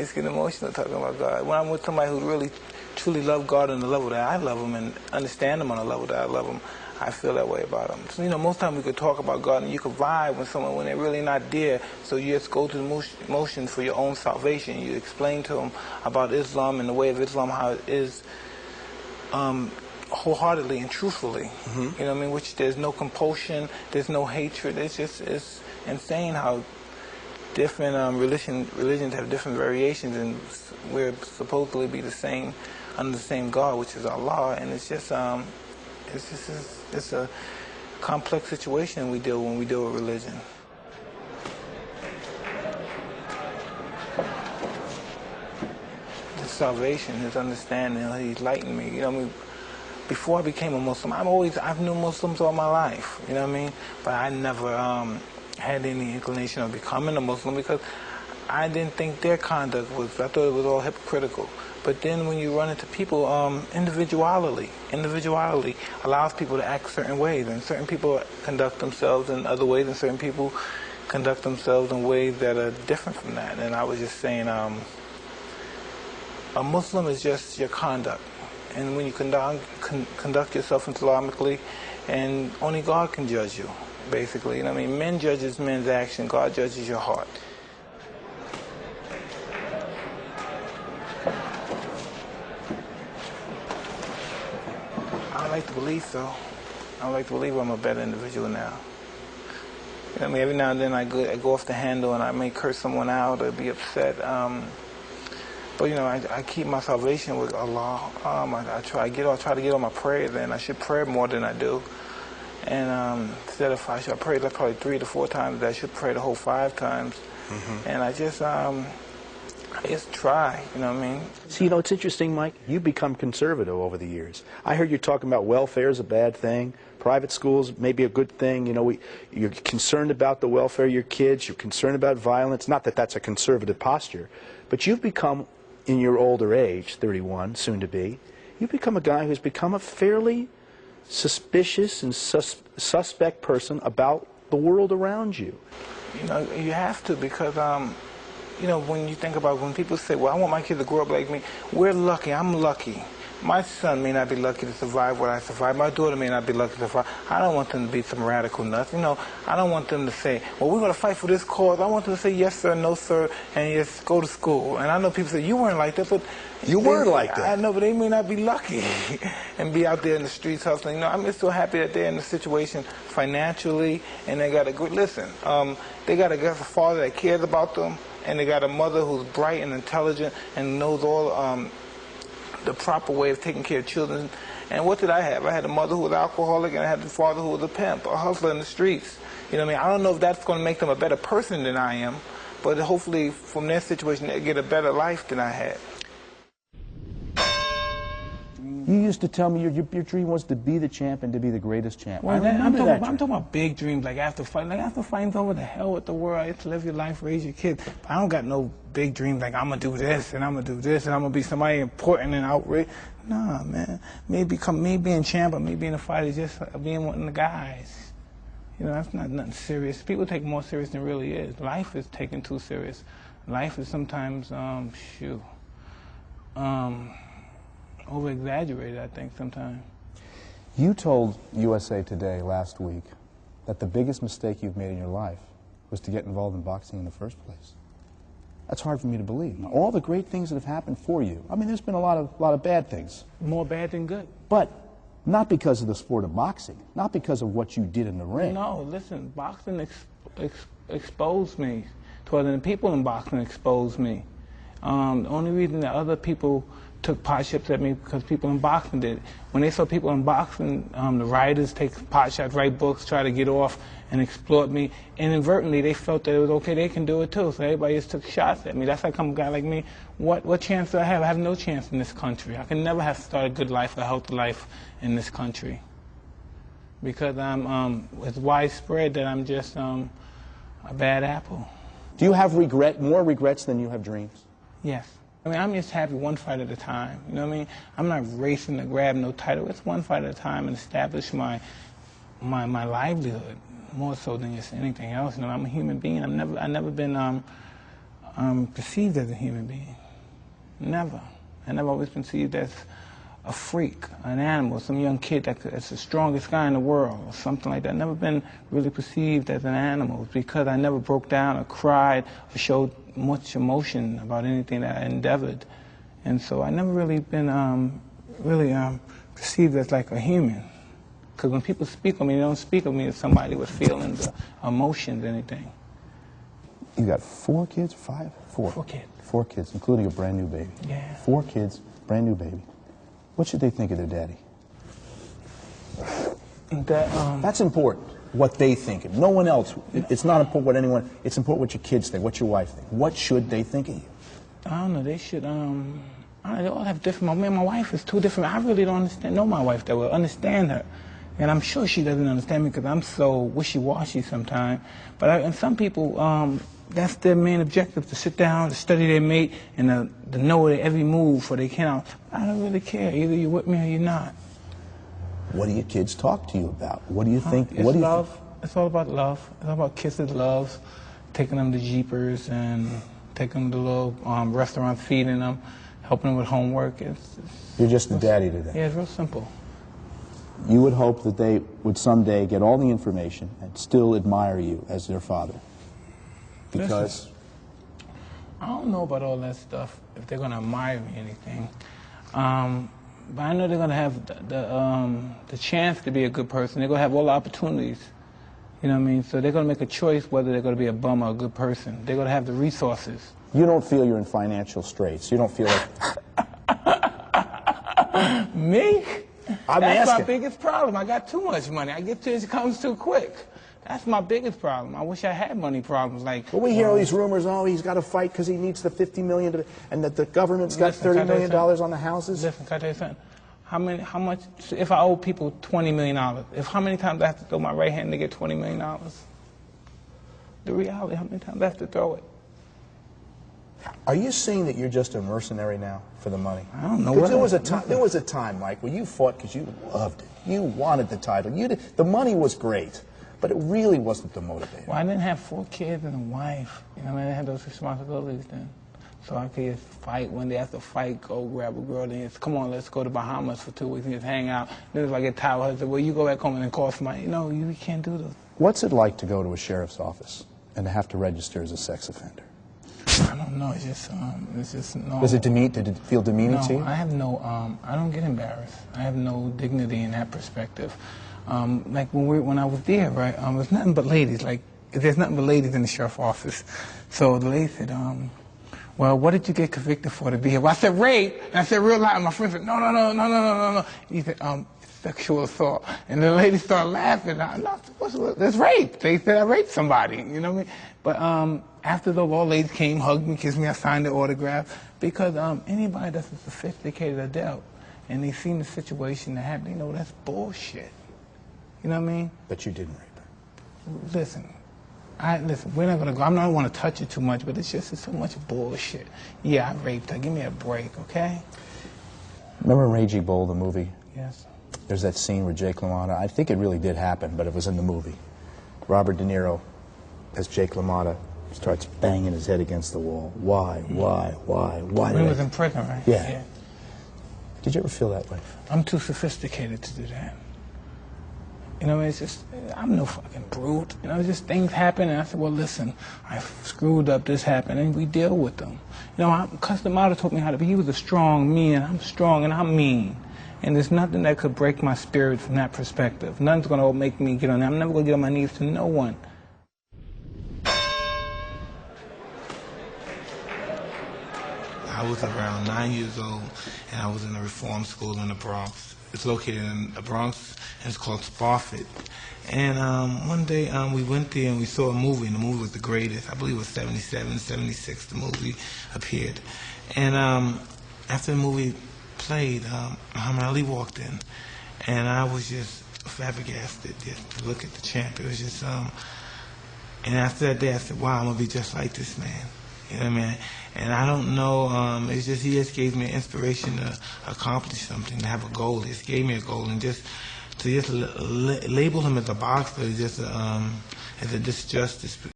just get emotional talking about God. When I'm with somebody who really, truly loves God on the level that I love Him and understand Him on the level that I love Him, I feel that way about Him. So, most times we could talk about God and you could vibe with someone when they're really not there. So you just go through the motions for your own salvation. You explain to them about Islam and the way of Islam, how it is wholeheartedly and truthfully. Which there's no compulsion, there's no hatred. It's insane how different religions have different variations, and we're supposedly be the same under the same God, which is Allah. And it's a complex situation when we deal with religion. His salvation, His understanding, He's enlightened me. Before I became a Muslim, I've known Muslims all my life. But I never had any inclination of becoming a Muslim because I didn't think their conduct I thought it was all hypocritical. But then when you run into people, individuality allows people to act certain ways, and certain people conduct themselves in other ways, and certain people conduct themselves in ways that are different from that. And I was just saying, a Muslim is just your conduct. And when you conduct yourself Islamically, and only God can judge you, basically. Men judges men's action, God judges your heart. I like to believe so. I like to believe I'm a better individual now. Every now and then I go off the handle and I may curse someone out or be upset. But I keep my salvation with Allah. I try to get on my prayers, and I should pray more than I do. And instead of I pray like probably 3 to 4 times, I should pray the whole 5 times. And I just try, See, it's interesting, Mike. You've become conservative over the years. I heard you talking about welfare is a bad thing. Private schools may be a good thing. You're concerned about the welfare of your kids. You're concerned about violence. Not that that's a conservative posture. But you've become, in your older age, 31, soon to be, you've become a guy who's become a fairly suspicious and suspect person about the world around you. You have to, because when you think about when people say, well, I want my kid to grow up like me, we're lucky. I'm lucky. My son may not be lucky to survive what I survived. My daughter may not be lucky to survive. I don't want them to be some radical nuts. I don't want them to say, well, we're going to fight for this cause. I want them to say yes, sir, no, sir, and just go to school. And I know people say, you weren't like that, but... You weren't like that. I know, but they may not be lucky and be out there in the streets hustling. I'm just so happy that they're in a situation financially, and they got a good... Listen, they got a father that cares about them, and they got a mother who's bright and intelligent and knows all... the proper way of taking care of children. And what did I have? I had a mother who was alcoholic, and I had a father who was a pimp, a hustler in the streets. I don't know if that's going to make them a better person than I am, but hopefully from their situation they get a better life than I had. You used to tell me your dream was to be the champ and to be the greatest champ. Well, I'm talking about big dreams, like after fighting over the hell with the world, I used to live your life, raise your kids. But I don't got no big dreams like I'm going to do this and I'm going to do this and I'm going to be somebody important and outraged. Nah, man. Me being champ or me being a fighter is just being one of the guys. That's not nothing serious. People take it more serious than it really is. Life is taken too serious. Life is sometimes, over-exaggerated, I think, sometimes. You told USA Today last week that the biggest mistake you've made in your life was to get involved in boxing in the first place. That's hard for me to believe. Now, all the great things that have happened for you, there's been a lot of bad things. More bad than good. But not because of the sport of boxing, not because of what you did in the ring. No, listen, boxing exposed me to other people in boxing exposed me. The only reason that other people took pot shots at me because people in boxing did. When they saw people in boxing, the writers take pot shots, write books, try to get off and exploit me. And inadvertently, they felt that it was okay, they can do it too. So everybody just took shots at me. That's how come a guy like me, what chance do I have? I have no chance in this country. I can never have started a good life, a healthy life in this country. Because it's widespread that I'm just a bad apple. Do you have more regrets than you have dreams? Yes. I'm just happy one fight at a time. You know what I mean? I'm not racing to grab no title. It's one fight at a time and establish my livelihood more so than just anything else. I'm a human being. I've never been perceived as a human being. Never. I never always perceived as a freak, an animal, some young kid that's the strongest guy in the world, or something like that. Never been really perceived as an animal because I never broke down or cried or showed much emotion about anything that I endeavored. And so I never really been perceived as like a human. Because when people speak of me, they don't speak of me as somebody with feelings or emotions or anything. You got 4 kids, 5? 4. 4 kids. 4 kids, including a brand new baby. Yeah. 4 kids, brand new baby. What should they think of their daddy? That's important, what they think. No one else. It's not important what anyone, it's important what your kids think, what your wife think. What should they think of you? I don't know, they should, they all have different, me and my wife is 2 different, I really don't know my wife that well, understand her. And I'm sure she doesn't understand me because I'm so wishy-washy sometimes. But and some people, that's their main objective, to sit down, to study their mate, and to know their every move for they can. I don't really care. Either you're with me or you're not. What do your kids talk to you about? What do you think? It's love. It's all about love. It's all about kisses, loves, taking them to Jeepers and taking them to little restaurants, feeding them, helping them with homework. You're just the daddy to them. Yeah, it's real simple. You would hope that they would someday get all the information and still admire you as their father. Because? Listen, I don't know about all that stuff, if they're going to admire me or anything. But I know they're going to have the chance to be a good person. They're going to have all the opportunities. You know what I mean? So they're going to make a choice whether they're going to be a bum or a good person. They're going to have the resources. You don't feel you're in financial straits. You don't feel like... Me? That's my biggest problem. I got too much money. It comes too quick. That's my biggest problem. I wish I had money problems. Like, well, we hear all these rumors, oh, he's got to fight because he needs the $50 million, and that the government's got $30 million on the houses. Listen, can I tell you something? How much, if I owe people $20 million, how many times do I have to throw my right hand to get $20 million? The reality, how many times do I have to throw it? Are you saying that you're just a mercenary now for the money? I don't know. There was a time, Mike, where you fought because you loved it. You wanted the title. The money was great, but it really wasn't the motivator. Well, I didn't have 4 kids and a wife. You know, I mean, I had those responsibilities then. So I could just fight when they have to fight, go grab a girl, then just, come on, let's go to Bahamas for 2 weeks and just hang out. Then if I get tired, I say, well, you go back home and then call somebody. You know, you can't do those. What's it like to go to a sheriff's office and to have to register as a sex offender? I don't know. It's just no. Did it feel demeaning to you? I have no. I don't get embarrassed. I have no dignity in that perspective. Like when I was there, right? It was nothing but ladies. Like there's nothing but ladies in the sheriff's office. So the lady said, well, what did you get convicted for to be here? Well, I said rape. And I said real loud. And my friend said, no. He said, sexual assault. And the lady started laughing. That's rape. They said I raped somebody. You know what I mean? But after the old ladies came, hugged me, kissed me, I signed the autograph. Because anybody that's a sophisticated adult and they seen the situation that happened, they know that's bullshit. You know what I mean? But you didn't rape her. Listen, we're not gonna go. I don't want to touch it too much, but it's so much bullshit. Yeah, I raped her. Give me a break, okay? Remember Raging Bull, the movie? Yes. There's that scene where Jake LaMotta, I think it really did happen, but it was in the movie. Robert De Niro, as Jake LaMotta, starts banging his head against the wall. Why? When he was in prison, right? Yeah. Did you ever feel that way? I'm too sophisticated to do that. You know, it's just, I'm no fucking brute. You know, just things happen, and I said, well, listen, I screwed up, this happened, and we deal with them. You know, Customato taught me how to be. He was a strong man. I'm strong, and I'm mean. And there's nothing that could break my spirit from that perspective. Nothing's going to make me get on there. I'm never going to get on my knees to no one. I was around 9 years old, and I was in a reform school in the Bronx. It's located in the Bronx, and it's called Spofford. And one day we went there and we saw a movie, and the movie was the greatest. I believe it was 77, 76, the movie appeared. And after the movie played, Muhammad Ali walked in, and I was just flabbergasted just to look at the champ. It was just, and after that day I said, wow, I'm going to be just like this man. You know what I mean? And I don't know, it's just, he just gave me inspiration to accomplish something, to have a goal. He just gave me a goal, and just to label him as a boxer is just as a disjustice.